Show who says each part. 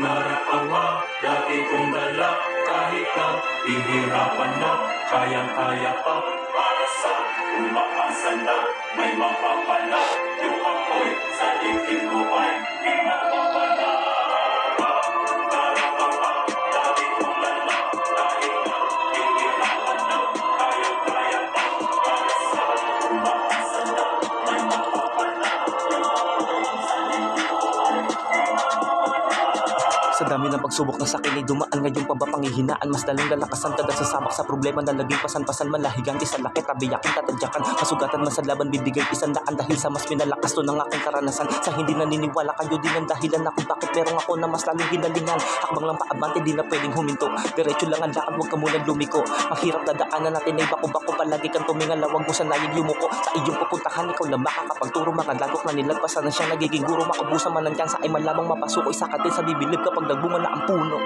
Speaker 1: Narapawa, dati kong dala, kahit na hihirapan na, kayang-kaya pa, para sa umaasa na, may mapapala, yung apoy sa dibdib ko ay di mapapala. Narapawa, dati kong dala, kahit na hihirapan na, kayang-kaya pa, para sa umaasa na, may mapapala, yung apoy sa dibdib ko ay di mapapala.
Speaker 2: Sa dami ng pagsubok na sa akin ay dumaan, ngayon pa ba panghihinaan? Mas lalong lalakasan kada sasabak sa problema na laging pasan-pasan. Malahigan, isang lakit, tabiyakin, tatadyakan, masugatan man sa laban, bibigay 100 dahil sa mas minalakas to ng aking karanasan. Sa hindi naniniwala kayo din ang dahilan na kung bakit merong ako na mas lalong ginalingan. Hakbang lang paabante, di na pwedeng huminto, diretso lang ang lakad, huwag ka munang lumiko. Mahirap na daanan natin ay bako-bako, palagi kang tumingal, huwag mo sanayin yumuko. Sa iyong pupuntahan, ikaw lang makakapagturo, mga lagok na nilagpasan na siyang nagiging guro. Maubusan man ng tsansa ay malamang mapasukoy sa katin sa bibilib kapag nagbunga na ang puno.